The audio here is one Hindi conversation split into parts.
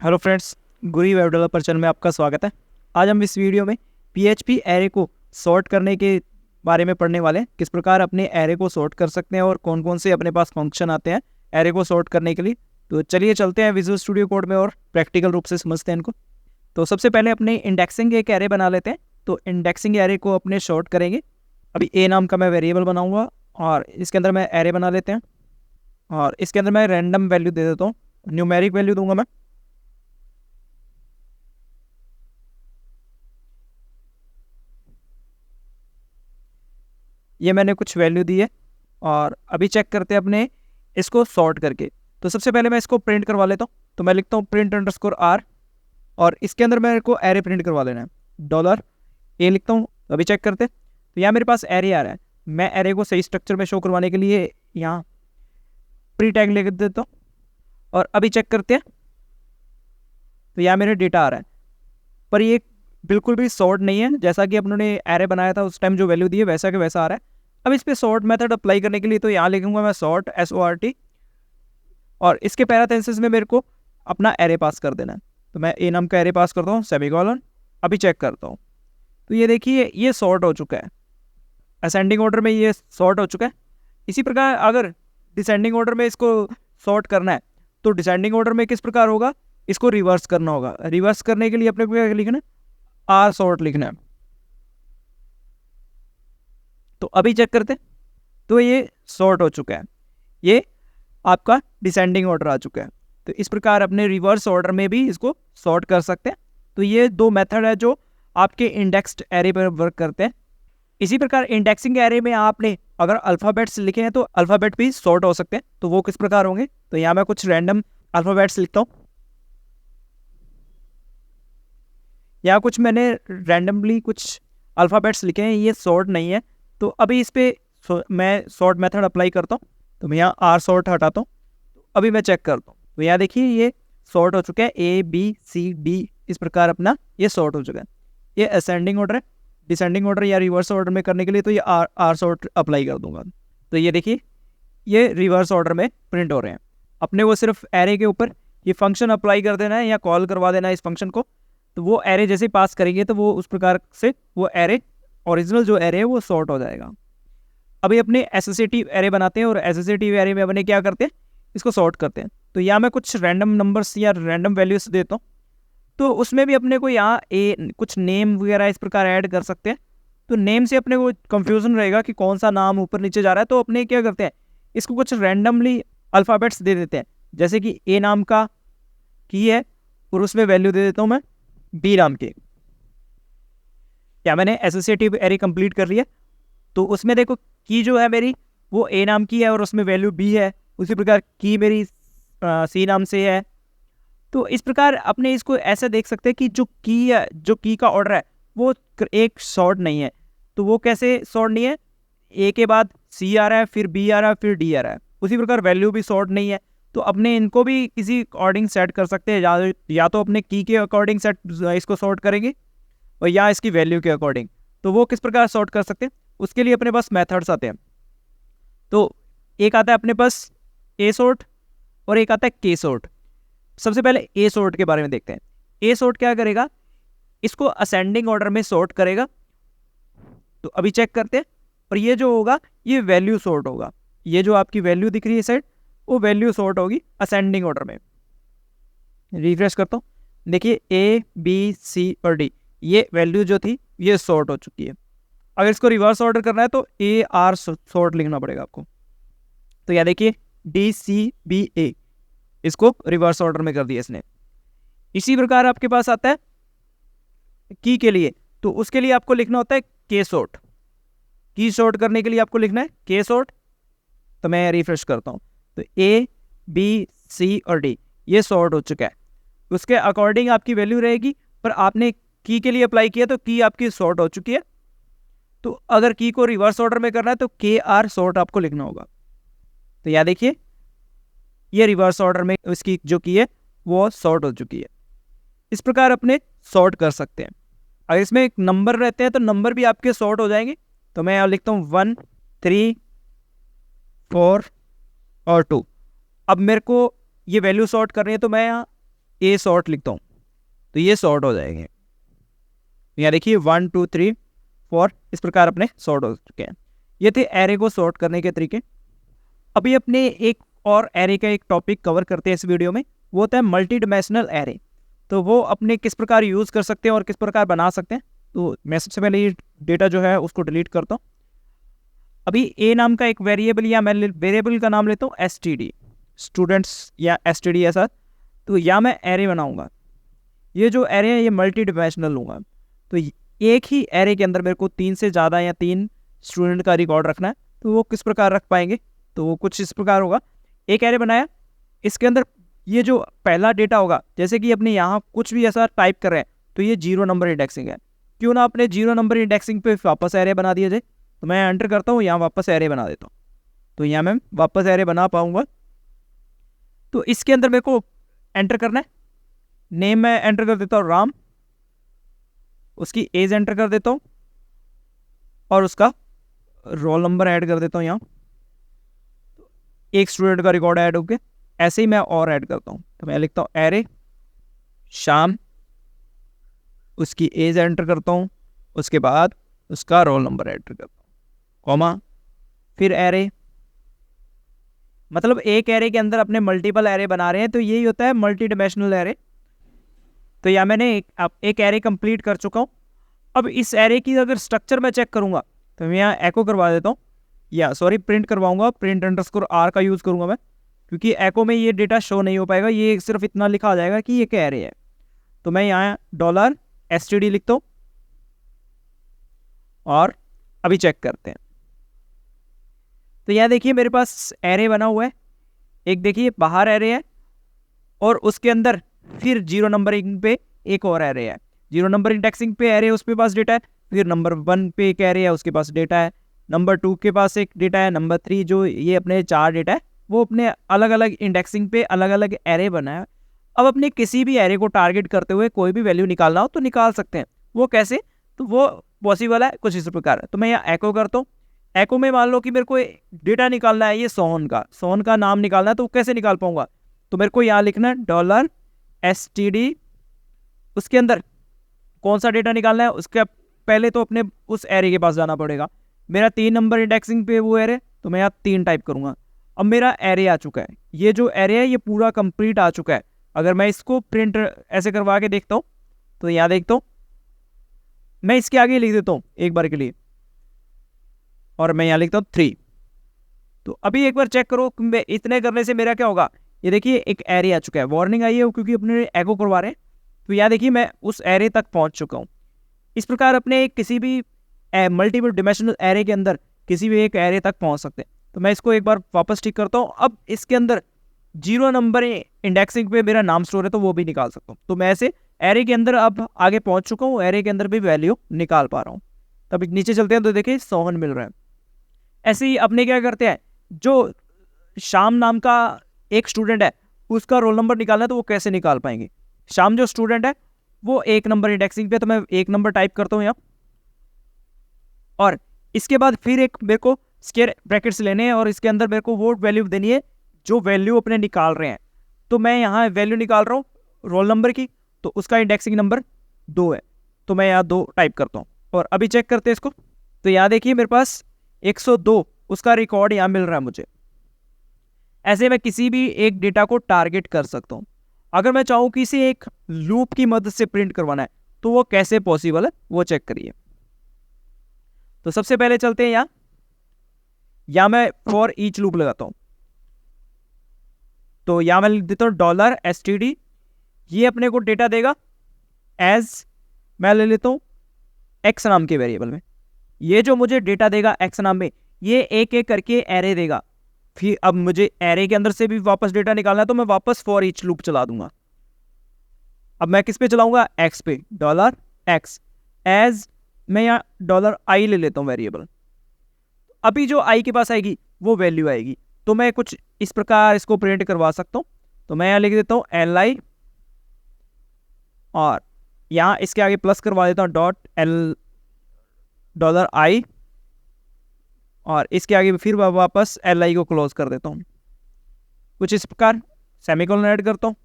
हेलो फ्रेंड्स, गुरी वेब डेवलपर चैनल में आपका स्वागत है। आज हम इस वीडियो में पीएचपी एरे को सॉर्ट करने के बारे में पढ़ने वाले हैं। किस प्रकार अपने एरे को सॉर्ट कर सकते हैं और कौन कौन से अपने पास फंक्शन आते हैं एरे को सॉर्ट करने के लिए। तो चलिए चलते हैं विजुअल स्टूडियो कोड में और प्रैक्टिकल रूप से समझते हैं इनको। तो सबसे पहले अपने इंडेक्सिंग एक एरे बना लेते हैं। तो इंडेक्सिंग एरे को अपने सॉर्ट करेंगे। अभी ए नाम का मैं वेरिएबल बनाऊँगा और इसके अंदर मैं एरे बना लेते हैं और इसके अंदर मैं रैंडम वैल्यू दे देता हूँ, न्यूमेरिक वैल्यू दूंगा मैं। ये मैंने कुछ वैल्यू दी है और अभी चेक करते हैं अपने इसको सॉर्ट करके। तो सबसे पहले मैं इसको प्रिंट करवा लेता हूँ। तो मैं लिखता हूँ प्रिंट अंडरस्कोर आर और इसके अंदर मेरे को एरे प्रिंट करवा लेना है, डॉलर ए लिखता हूँ। अभी चेक करते हैं तो यहाँ मेरे पास एरे आ रहा है। मैं एरे को सही स्ट्रक्चर में शो करवाने के लिए यहाँ प्री टैग लिख देता हूँ और अभी चेक करते हैं तो यहाँ मेरे डेटा आ रहा है, पर ये बिल्कुल भी सॉर्ट नहीं है। जैसा कि अपनों ने एरे बनाया था उस टाइम जो वैल्यू दी है वैसा के वैसा आ रहा है। अब इस पर सॉर्ट मेथड अप्लाई करने के लिए तो यहाँ लिखूंगा मैं सॉर्ट SORT और इसके पैराथेसिस में मेरे को अपना एरे पास कर देना है। तो मैं ए नाम का एरे पास करता हूँ, सेमीकोलन। अभी चेक करता हूँ तो ये देखिए ये सॉर्ट हो चुका है। असेंडिंग ऑर्डर में ये सॉर्ट हो चुका है। इसी प्रकार अगर डिसेंडिंग ऑर्डर में इसको सॉर्ट करना है तो डिसेंडिंग ऑर्डर में किस प्रकार होगा, इसको रिवर्स करना होगा। रिवर्स करने के लिए अपने को क्या लिखना है, आर सॉर्ट लिखना है। तो अभी चेक करते हैं तो ये सॉर्ट हो चुका है, ये आपका डिसेंडिंग ऑर्डर आ चुका है। तो इस प्रकार अपने रिवर्स ऑर्डर में भी इसको सॉर्ट कर सकते हैं। तो ये दो मेथड है जो आपके इंडेक्स्ड एरे पर वर्क करते हैं। इसी प्रकार इंडेक्सिंग एरे में आपने अगर अल्फ़ाबेट्स लिखे हैं तो अल्फ़ाबेट भी सॉर्ट हो सकते हैं। तो वो किस प्रकार होंगे, तो यहाँ मैं कुछ रैंडम अल्फ़ाबेट्स लिखता हूँ। यहाँ कुछ मैंने रैंडमली कुछ अल्फ़ाबेट्स लिखे हैं, ये सॉर्ट नहीं है। तो अभी इस पर मैं सॉर्ट मेथड अप्लाई करता हूँ। तो मैं यहाँ आर सॉर्ट हटाता हूँ। तो अभी मैं चेक करता हूँ तो यहाँ देखिए ये सॉर्ट हो चुका है, ABCD इस प्रकार अपना ये सॉर्ट हो चुका है। ये असेंडिंग ऑर्डर है। डिसेंडिंग ऑर्डर या रिवर्स ऑर्डर में करने के लिए तो ये आर सॉर्ट अप्लाई कर दूंगा। तो ये देखिए ये रिवर्स ऑर्डर में प्रिंट हो रहे हैं। अपने वो सिर्फ एरे के ऊपर ये फंक्शन अप्लाई कर देना है या कॉल करवा देना है इस फंक्शन को। तो वो एरे जैसे पास करेंगे तो वो उस प्रकार से वो एरे ओरिजिनल जो एरे है वो सॉर्ट हो जाएगा। अभी अपने एसोसिएटिव एरे बनाते हैं और एसोसिएटिव एरे में अपने क्या करते हैं, इसको सॉर्ट करते हैं। तो यहाँ मैं कुछ रैंडम नंबर्स या रैंडम वैल्यूज देता हूँ। तो उसमें भी अपने को यहाँ कुछ नेम वगैरह इस प्रकार ऐड कर सकते हैं। तो नेम से अपने को कंफ्यूजन रहेगा कि कौन सा नाम ऊपर नीचे जा रहा है। तो अपने क्या करते हैं, इसको कुछ रैंडमली अल्फ़ाबेट्स दे देते हैं। जैसे कि ए नाम का की है और उसमें वैल्यू दे देता हूँ मैं बी नाम की। क्या मैंने एसोसिएटिव एरे कंप्लीट कर लिया। तो उसमें देखो की जो है मेरी वो ए नाम की है और उसमें वैल्यू बी है। उसी प्रकार की मेरी सी नाम से है। तो इस प्रकार अपने इसको ऐसे देख सकते हैं कि जो की है, जो की का ऑर्डर है वो एक सॉर्ट नहीं है। तो वो कैसे सॉर्ट नहीं है, ए के बाद सी आ रहा है, फिर बी आ रहा है, फिर डी आ रहा है। उसी प्रकार वैल्यू भी सॉर्ट नहीं है। तो अपने इनको भी किसी अकॉर्डिंग सेट कर सकते हैं। या तो अपने की के अकॉर्डिंग सेट इसको सॉर्ट करेंगे और या इसकी वैल्यू के अकॉर्डिंग। तो वो किस प्रकार सॉर्ट कर सकते हैं, उसके लिए अपने पास मेथड्स आते हैं। तो एक आता है अपने पास ए सॉर्ट और एक आता है के सॉर्ट। सबसे पहले ए सॉर्ट के बारे में देखते हैं। ए सॉर्ट क्या करेगा, इसको असेंडिंग ऑर्डर में सॉर्ट करेगा। तो अभी चेक करते हैं। और ये जो होगा ये वैल्यू सॉर्ट होगा। ये जो आपकी वैल्यू दिख रही है साइड वो वैल्यू सॉर्ट होगी असेंडिंग ऑर्डर में। रिफ्रेश करता हूँ, देखिए A B C और D ये वैल्यू जो थी ये सॉर्ट हो चुकी है। अगर इसको रिवर्स ऑर्डर करना है तो AR सॉर्ट लिखना पड़ेगा आपको। तो यह देखिए DCBA इसको रिवर्स ऑर्डर में कर दिया इसने। इसी प्रकार आपके पास आता है की के लिए। तो उसके लिए आपको लिखना होता है के सॉर्ट। की सॉर्ट करने के लिए आपको लिखना है के सॉर्ट। तो मैं रिफ्रेश करता हूँ तो A B C और D ये सॉर्ट हो चुका है। उसके अकॉर्डिंग आपकी वैल्यू रहेगी। पर आपने की के लिए अप्लाई किया तो की आपकी सॉर्ट हो चुकी है। तो अगर की को रिवर्स ऑर्डर में करना है तो KR सॉर्ट आपको लिखना होगा। तो याद देखिए ये रिवर्स ऑर्डर में इसकी जो की है वो सॉर्ट हो चुकी है। इस प्रकार अपने सॉर्ट कर सकते हैं। अगर इसमें एक नंबर रहते हैं तो नंबर भी आपके सॉर्ट हो जाएंगे। तो मैं यहाँ लिखता हूँ 1 3 4 और 2। अब मेरे को ये वैल्यू सॉर्ट करनी है तो मैं यहाँ ए सॉर्ट लिखता हूँ तो ये सॉर्ट हो जाएंगे। यहाँ देखिए 1 2 3 4 इस प्रकार अपने सॉर्ट हो चुके हैं। ये थे एरे को सॉर्ट करने के तरीके। अभी अपने एक और एरे का एक टॉपिक कवर करते हैं इस वीडियो में, वो होता है मल्टी डायमेंशनल एरे। तो वो अपने किस प्रकार यूज़ कर सकते हैं और किस प्रकार बना सकते हैं। तो मैं सबसे पहले ये डेटा जो है उसको डिलीट करता हूँ। अभी ए नाम का एक वेरिएबल या मैं वेरिएबल का नाम लेता हूँ STD, स्टूडेंट्स या STD ऐसा। तो या मैं एरे बनाऊंगा, ये जो एरे है ये मल्टी डायमेंशनल लूँगा। तो एक ही एरे के अंदर मेरे को 3 से ज़्यादा या 3 स्टूडेंट का रिकॉर्ड रखना है। तो वो किस प्रकार रख पाएंगे, तो वो कुछ इस प्रकार होगा। एक एरे बनाया, इसके अंदर ये जो पहला डेटा होगा, जैसे कि अपने यहाँ कुछ भी ऐसा टाइप कर रहे हैं तो ये 0 नंबर इंडेक्सिंग है। क्यों ना अपने 0 नंबर इंडेक्सिंग पे वापस एरे बना दिया जाए। तो मैं एंटर करता हूँ, यहाँ वापस एरे बना देता हूँ। तो यहाँ मैं वापस एरे बना पाऊँगा। तो इसके अंदर मेरे को एंटर करना है, नेम मैं एंटर कर देता हूँ राम, उसकी एज एंटर कर देता हूँ और उसका रोल नंबर ऐड कर देता हूँ। यहाँ एक स्टूडेंट का रिकॉर्ड ऐड होके ऐसे ही मैं और ऐड करता हूँ। तो मैं लिखता हूँ एरे शाम, उसकी एज एंटर करता हूँ, उसके बाद उसका रोल नंबर एंटर करता हूँ, कॉमा, फिर एरे। मतलब एक एरे के अंदर अपने मल्टीपल एरे बना रहे हैं, तो यही होता है मल्टी डायमेंशनल एरे। तो यहाँ मैंने एक एरे कंप्लीट कर चुका हूँ। अब इस एरे की अगर स्ट्रक्चर मैं चेक करूँगा तो मैं यहाँ एको करवा देता हूँ, या सॉरी प्रिंट करवाऊँगा, प्रिंट अंडरस्कोर आर का यूज़ करूँगा मैं, क्योंकि एको में ये डेटा शो नहीं हो पाएगा। ये सिर्फ इतना लिखा आ जाएगा कि ये क्या एरे है। तो मैं यहाँ $STD लिखता हूँ और अभी चेक करते हैं। तो यहाँ देखिए मेरे पास एरे बना हुआ है। एक देखिए बाहर एरे है और उसके अंदर फिर 0 नंबरिंग पे एक और एरे है। 0 नंबर इंडेक्सिंग पे एरे उसके पास डेटा है, फिर नंबर 1 पे एक एरे है उसके पास डेटा है, नंबर 2 के पास एक डेटा है, नंबर 3 जो ये अपने 4 डेटा है वो अपने अलग अलग इंडेक्सिंग पे अलग अलग एरे बना है। अब अपने किसी भी एरे को टारगेट करते हुए कोई भी वैल्यू निकालना हो तो निकाल सकते हैं। वो कैसे, तो वो पॉसिबल है कुछ इस प्रकार है। तो मैं यहाँ एको करता हूँ। एको में मान लो कि मेरे को डेटा निकालना है, ये सोहन का नाम निकालना है, तो कैसे निकाल पाऊंगा। तो मेरे को यहाँ लिखना है $STD, उसके अंदर कौन सा डेटा निकालना है उसके पहले तो अपने उस एरे के पास जाना पड़ेगा। मेरा 3 नंबर इंडेक्सिंग पे वो एरे, तो मैं यहाँ 3 टाइप करूँगा। अब मेरा एरे आ चुका है, ये जो एरे है ये पूरा कंप्लीट आ चुका है। अगर मैं इसको प्रिंट ऐसे करवा के देखता हूँ तो यहाँ देखता हूँ, मैं इसके आगे लिख देता हूँ एक बार के लिए और मैं यहाँ लिखता हूँ 3। तो अभी एक बार चेक करो, इतने करने से मेरा क्या होगा। ये देखिए एक एरे आ चुका है, वार्निंग आई है क्योंकि अपने एको करवा रहे हैं। तो यहाँ देखिए मैं उस एरे तक पहुँच चुका हूँ। इस प्रकार अपने किसी भी मल्टीपल डिमेंशनल एरे के अंदर किसी भी एक एरे तक पहुँच सकते हैं। तो मैं इसको एक बार वापस ठीक करता हूँ। अब इसके अंदर 0 नंबर इंडेक्सिंग पे मेरा नाम स्टोर है तो वो भी निकाल सकता हूँ। तो मैं ऐसे एरे के अंदर अब आगे पहुँच चुका हूँ, एरे के अंदर भी वैल्यू निकाल पा रहा हूँ। तब नीचे चलते हैं तो देखिए सोहन मिल रहा है। ऐसे ही अपने क्या करते हैं, जो शाम नाम का एक स्टूडेंट है उसका रोल नंबर निकालना है तो वो कैसे निकाल पाएंगे। शाम जो स्टूडेंट है वो 1 नंबर इंडेक्सिंग पे, तो मैं 1 नंबर टाइप करता हूँ यहाँ और इसके बाद फिर एक मेरे को स्क्वायर ब्रैकेट्स लेने हैं और इसके अंदर मेरे को वो वैल्यू देनी है जो वैल्यू अपने निकाल रहे हैं। तो मैं यहाँ वैल्यू निकाल रहा हूँ रोल नंबर की, तो उसका इंडेक्सिंग नंबर 2 है, तो मैं यहाँ 2 टाइप करता हूँ और अभी चेक करते हैं इसको। तो यहाँ देखिए मेरे पास 102 उसका रिकॉर्ड यहाँ मिल रहा है मुझे। ऐसे मैं किसी भी एक डेटा को टारगेट कर सकता हूँ। अगर मैं चाहूँ कि इसे एक लूप की मदद से प्रिंट करवाना है तो वो कैसे पॉसिबल है वो चेक करिए। तो सबसे पहले चलते हैं यहाँ मैं फॉर ईच लूप लगाता हूँ। तो यहाँ मैं लिख देता हूँ $STD, ये अपने को डेटा देगा एज, मैं ले लेता हूँ x नाम के वेरिएबल में। ये जो मुझे डेटा देगा x नाम में, ये एक एक करके एरे देगा। फिर अब मुझे एरे के अंदर से भी वापस डेटा निकालना है तो मैं वापस फॉर ईच लूप चला दूंगा। अब मैं किस पे चलाऊंगा, x पे, $x एज, मैं यहाँ $i ले लेता हूँ वेरिएबल। अभी जो i के पास आएगी वो वैल्यू आएगी, तो मैं कुछ इस प्रकार इसको प्रिंट करवा सकता हूँ। तो मैं यहाँ लिख देता हूँ li और यहाँ इसके आगे प्लस करवा देता हूँ $i और इसके आगे फिर वापस li को क्लोज कर देता हूँ कुछ इस प्रकार, सेमीकोलन ऐड करता हूँ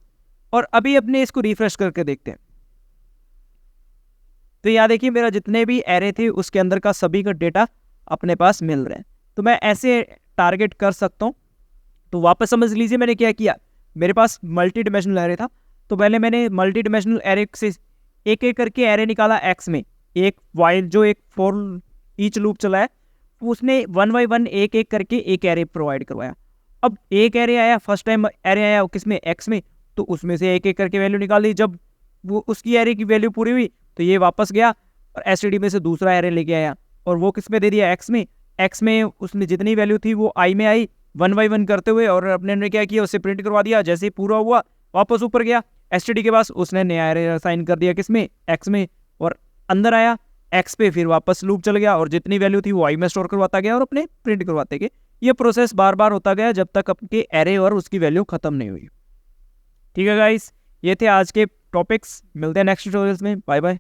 और अभी अपने इसको रिफ्रेश करके देखते हैं। तो यहाँ देखिए मेरा जितने भी एरे थे उसके अंदर का सभी का डेटा अपने पास मिल रहे हैं। तो मैं ऐसे टारगेट कर सकता हूँ। तो वापस समझ लीजिए मैंने क्या किया, मेरे पास मल्टी डिमेंशनल एरे था, तो पहले मैंने मल्टी डिमेंशनल एरे से एक एक करके एरे निकाला एक्स में, एक वाइल जो एक फॉर ईच लूप चला है उसने 1 बाई 1 एक एक करके एक एरे प्रोवाइड करवाया। अब एक एरे आया, फर्स्ट टाइम एरे आया किसमें, एक्स में, तो उसमें से एक एक करके वैल्यू निकाल दी। जब वो उसकी एरे की वैल्यू पूरी हुई तो ये वापस गया और एसटीडी में से दूसरा एरे लेके आया और वो किस में दे दिया, एक्स में। एक्स में उसमें जितनी वैल्यू थी वो आई में आई 1 बाई 1 करते हुए, और अपने ने क्या किया उसे प्रिंट करवा दिया। जैसे ही पूरा हुआ वापस ऊपर गया एसटीडी के पास, उसने नया एरे असाइन कर दिया किसमें, एक्स में, और अंदर आया एक्स पे, फिर वापस लूप चल गया और जितनी वैल्यू थी वो आई में स्टोर करवाता गया और अपने प्रिंट करवाते गए। ये प्रोसेस बार बार होता गया जब तक आपके एरे और उसकी वैल्यू खत्म नहीं हुई। ठीक है गाइस, ये थे आज के टॉपिक्स, मिलते हैं नेक्स्ट ट्यूटोरियल्स में, बाय बाय।